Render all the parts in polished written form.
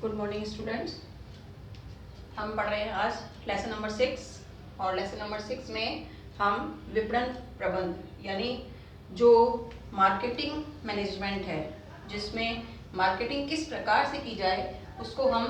Good morning students. हम पढ़ रहे हैं आज लेसन नंबर 6 और लेसन नंबर 6 में हम विपणन प्रबंध यानी जो मार्केटिंग मैनेजमेंट है, जिसमें मार्केटिंग किस प्रकार से की जाए उसको हम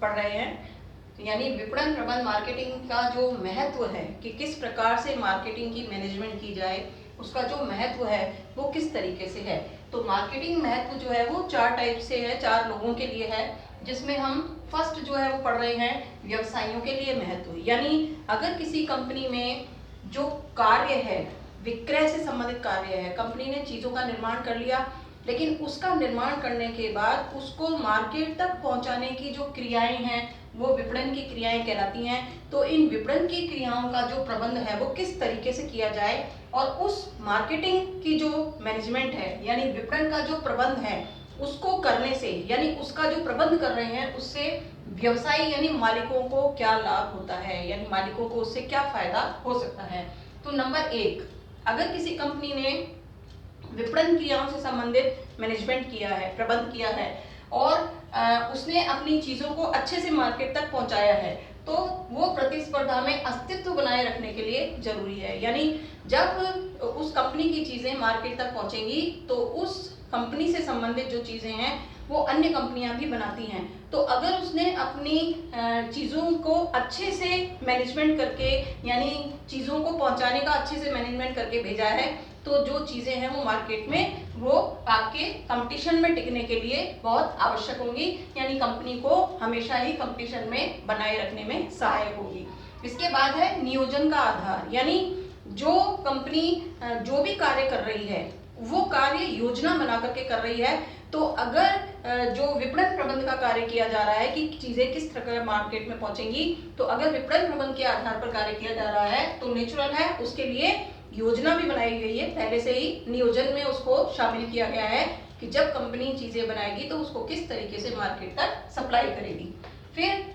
पढ़ रहे हैं। यानी विपणन प्रबंध मार्केटिंग का जो महत्व है कि किस प्रकार से मार्केटिंग की मैनेजमेंट की जाए, उसका जो महत्व है वो किस तरीके से है। तो मार्केटिंग महत्व जो है वो 4 टाइप से है, 4 लोगों के लिए है, जिसमें हम फर्स्ट जो है वो पढ़ रहे हैं व्यवसायियों के लिए महत्व। यानी अगर किसी कंपनी में जो कार्य है, विक्रय से संबंधित कार्य है, कंपनी ने चीजों का निर्माण कर लिया, लेकिन उसका निर्माण करने के बाद उसको मार्केट तक पहुंचाने की जो क्रियाएं हैं वो विपणन की क्रियाएं कहलाती हैं। तो इन विपणन की क्रियाओं का जो प्रबंध है वो किस तरीके से किया जाए और उस मार्केटिंग की जो मैनेजमेंट है यानी विपणन का जो प्रबंध है उसको करने से, यानी उसका जो प्रबंध कर रहे हैं उससे व्यवसायी यानी मालिकों को क्या लाभ होता है, यानी मालिकों को उससे क्या फायदा हो सकता है। तो नंबर 1, अगर किसी कंपनी ने विपणन क्रियाओं से संबंधित मैनेजमेंट किया है, प्रबंध किया है और उसने अपनी चीजों को अच्छे से मार्केट तक पहुंचाया है, तो वो प्रतिस्पर्धा में अस्तित्व बनाए रखने के लिए जरूरी है। यानी जब उस कंपनी की चीजें मार्केट तक पहुंचेंगी तो उस कंपनी से संबंधित जो चीजें हैं वो अन्य कंपनियां भी बनाती हैं। तो अगर उसने अपनी चीजों को अच्छे से मैनेजमेंट करके यानी चीजों को पहुंचाने का अच्छे से मैनेजमेंट करके भेजा है, तो जो चीजें हैं वो मार्केट में वो आपके कंपटीशन में टिकने के लिए बहुत आवश्यक होंगी, यानी कंपनी को हमेशा ही कंपटीशन में बनाए रखने में सहायक होगी। इसके बाद है नियोजन का आधार, यानी जो कंपनी जो भी कार्य कर रही है वो कार्य योजना बना करके कर रही है। तो अगर जो विपणन प्रबंध का कार्य किया जा रहा है कि चीजें किस प्रकार मार्केट में पहुंचेंगी, तो अगर विपणन प्रबंध के आधार पर कार्य किया जा रहा है तो नेचुरल है उसके लिए योजना भी बनाई गई है, पहले से ही नियोजन में उसको शामिल किया गया है कि जब कंपनी चीजें बनाएगी तो उसको किस तरीके से मार्केट तक सप्लाई करेगी। फिर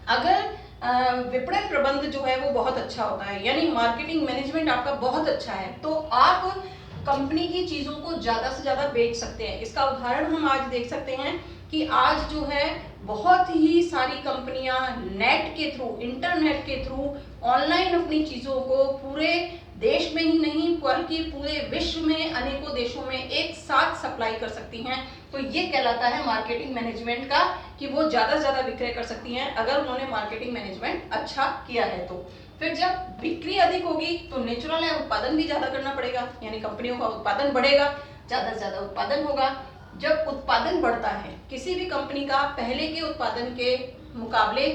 अगर विपणन प्रबंध जो है वो बहुत अच्छा होता है यानी मार्केटिंग मैनेजमेंट आपका बहुत अच्छा है, तो आप कंपनी की चीजों को ज्यादा से ज्यादा बेच सकते हैं। इसका उदाहरण हम आज देख सकते हैं कि आज जो है बहुत ही सारी कंपनियां नेट के थ्रू, इंटरनेट के थ्रू ऑनलाइन अपनी चीजों को पूरे देश में ही नहीं बल्कि पूरे विश्व में अनेकों देशों में एक साथ सप्लाई कर सकती हैं। तो ये कहलाता है मार्केटिंग मैनेजमेंट का कि वो ज्यादा से ज्यादा विक्रय कर सकती हैं अगर उन्होंने मार्केटिंग मैनेजमेंट अच्छा किया है। तो फिर जब बिक्री अधिक होगी तो नेचुरल है उत्पादन भी ज्यादा करना पड़ेगा, यानी कंपनियों का उत्पादन बढ़ेगा, ज्यादा से ज्यादा उत्पादन होगा। जब उत्पादन बढ़ता है किसी भी कंपनी का पहले के उत्पादन के मुकाबले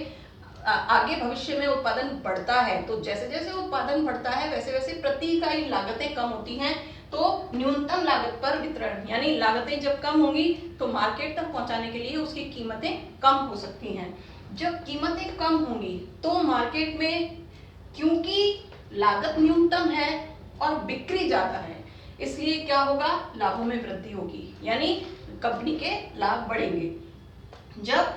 आगे भविष्य में उत्पादन बढ़ता है, तो जैसे जैसे उत्पादन बढ़ता है वैसे वैसे प्रति इकाई लागतें कम होती हैं। तो न्यूनतम लागत पर वितरण यानी लागतें जब कम होंगी तो मार्केट तक पहुंचाने के लिए उसकी कीमतें कम हो सकती हैं। जब कीमतें कम होंगी तो मार्केट में क्योंकि लागत न्यूनतम है और बिक्री ज्यादा है, इसलिए क्या होगा, लाभों में वृद्धि होगी, यानी कंपनी के लाभ बढ़ेंगे। जब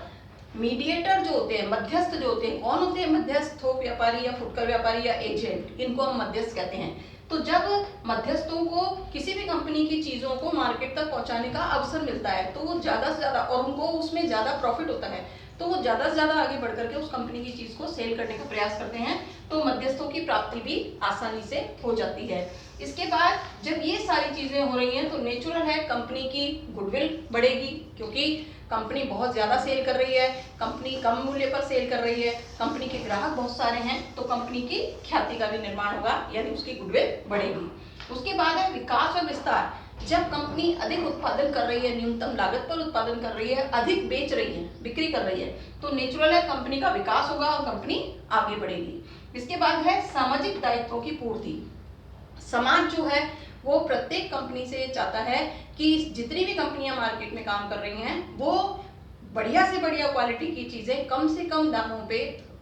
मीडिएटर जो होते हैं, मध्यस्थ जो होते हैं, कौन होते हैं मध्यस्थ? थोक व्यापारी या फुटकर व्यापारी या एजेंट, इनको हम मध्यस्थ कहते हैं। तो जब मध्यस्थों को किसी भी कंपनी की चीजों को मार्केट तक पहुंचाने का अवसर मिलता है तो वो ज्यादा से ज्यादा और उनको उसमें ज्यादा प्रॉफिट होता है, तो वो ज्यादा से ज्यादा आगे बढ़ करके उस कंपनी की चीज को सेल करने का प्रयास करते हैं, तो मध्यस्थों की प्राप्ति भी आसानी से हो जाती है। इसके बाद जब ये सारी चीजें हो रही हैं तो नेचुरल है कंपनी की गुडविल बढ़ेगी, क्योंकि कंपनी बहुत ज्यादा सेल कर रही है, कंपनी कम मूल्य पर सेल कर रही है, कंपनी के ग्राहक बहुत सारे हैं, तो कंपनी की ख्याति का भी निर्माण होगा, यानी उसकी गुडविल बढ़ेगी। उसके बाद है विकास और विस्तार। जब कंपनी अधिक उत्पादन कर रही है, न्यूनतम लागत पर उत्पादन कर रही है, अधिक बेच रही है, बिक्री कर रही है, तो नेचुरल है कंपनी का विकास होगा और कंपनी आगे बढ़ेगी। इसके बाद है सामाजिक दायित्वों की पूर्ति। समाज जो है वो प्रत्येक कंपनी से चाहता है कि जितनी भी कंपनियां मार्केट में काम कर रही हैं वो बढ़िया से बढ़िया क्वालिटी की चीजें कम से कम दामों पे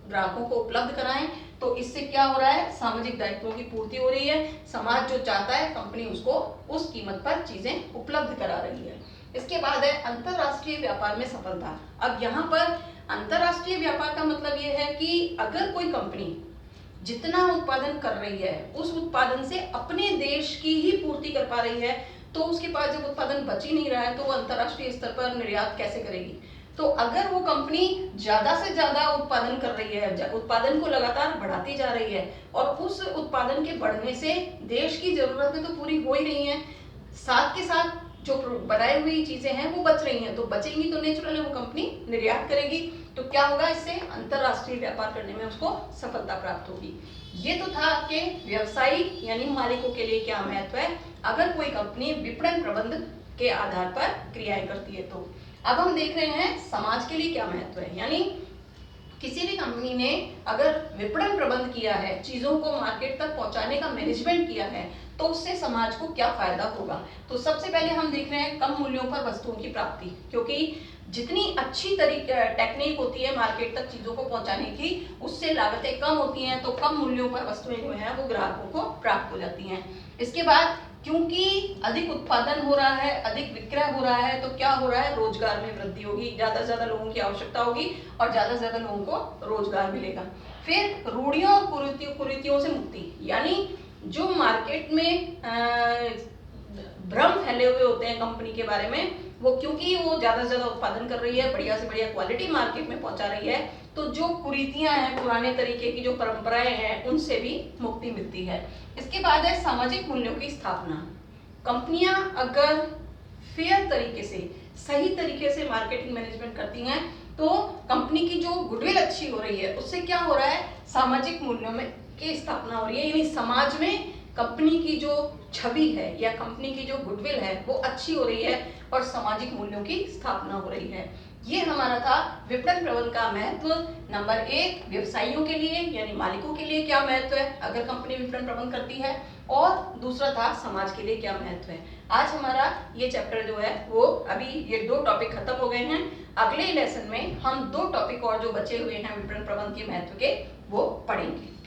ग्राहकों को उपलब्ध कराएं। तो इससे क्या हो रहा है, सामाजिक दायित्वों की पूर्ति हो रही है। समाज जो चाहता है कंपनी उसको उस कीमत पर चीजें उपलब्ध करा रही है। इसके बाद है अंतरराष्ट्रीय व्यापार में सफलता। अब यहाँ पर अंतरराष्ट्रीय व्यापार का मतलब ये है कि अगर कोई कंपनी जितना उत्पादन कर रही है उस उत्पादन से अपने देश की ही पूर्ति कर पा रही है, तो उसके पास जब उत्पादन बच ही नहीं रहा है तो वो अंतरराष्ट्रीय स्तर पर निर्यात कैसे करेगी। तो अगर वो कंपनी ज्यादा से ज्यादा उत्पादन कर रही है, उत्पादन को लगातार बढ़ाती जा रही है और उस उत्पादन के बढ़ने से देश की जरूरतें तो पूरी हो ही रही हैं, साथ के साथ जो बनाई हुई चीजें हैं वो बच रही हैं, तो बचेंगी तो नेचुरल है वो कंपनी निर्यात करेगी, तो क्या होगा, इससे अंतरराष्ट्रीय व्यापार करने में उसको सफलता प्राप्त होगी। ये तो था कि व्यवसायी यानी मालिकों के लिए क्या महत्व है अगर कोई कंपनी विपणन प्रबंध के आधार पर क्रियाएं करती है। तो अब हम देख रहे हैं समाज के लिए क्या महत्व है, यानी किसी भी कंपनी ने अगर विपणन प्रबंध किया है, चीजों को मार्केट तक पहुंचाने का मैनेजमेंट किया है, तो उससे समाज को क्या फायदा होगा। तो सबसे पहले हम देख रहे हैं कम मूल्यों पर वस्तुओं की प्राप्ति, क्योंकि जितनी अच्छी तरीके टेक्निक होती है मार्केट तक चीजों को पहुंचाने की, उससे लागतें कम होती हैं, तो कम मूल्यों पर वस्तुएं जो है वो ग्राहकों को प्राप्त हो जाती हैं। इसके बाद क्योंकि अधिक उत्पादन हो रहा है, अधिक विक्रय हो रहा है, तो क्या हो रहा है, रोजगार में वृद्धि होगी, ज्यादा से ज्यादा लोगों की आवश्यकता होगी और ज्यादा से ज्यादा लोगों को रोजगार मिलेगा। फिर रूढ़ियों और कुरीतियों से मुक्ति, यानी जो मार्केट में भ्रम फैले हुए होते हैं कंपनी के बारे में, वो क्योंकि वो ज्यादा से ज्यादा उत्पादन कर रही है, बढ़िया से बढ़िया क्वालिटी मार्केट में पहुंचा रही है, तो जो कुरीतियां हैं, पुराने तरीके की जो परंपराएं हैं, उनसे भी मुक्ति मिलती है। इसके बाद है सामाजिक मूल्यों की स्थापना। कंपनियां अगर फेयर तरीके से, सही तरीके से मार्केटिंग मैनेजमेंट करती हैं, तो कंपनी की जो गुडविल अच्छी हो रही है, उससे क्या हो रहा है, सामाजिक मूल्यों में की स्थापना हो रही है, यानी समाज में कंपनी की जो छवि है या कंपनी की जो गुडविल है वो अच्छी हो रही है और सामाजिक मूल्यों की स्थापना हो रही है। ये हमारा था विपणन प्रबंध का महत्व। नंबर 1 व्यवसायियों के लिए यानी मालिकों के लिए क्या महत्व है अगर कंपनी विपणन प्रबंध करती है, और दूसरा था समाज के लिए क्या महत्व है। आज हमारा ये चैप्टर जो है वो अभी ये 2 टॉपिक खत्म हो गए हैं। अगले लेसन में हम 2 टॉपिक और जो बचे हुए हैं विपणन प्रबंध के महत्व के, वो पढ़ेंगे।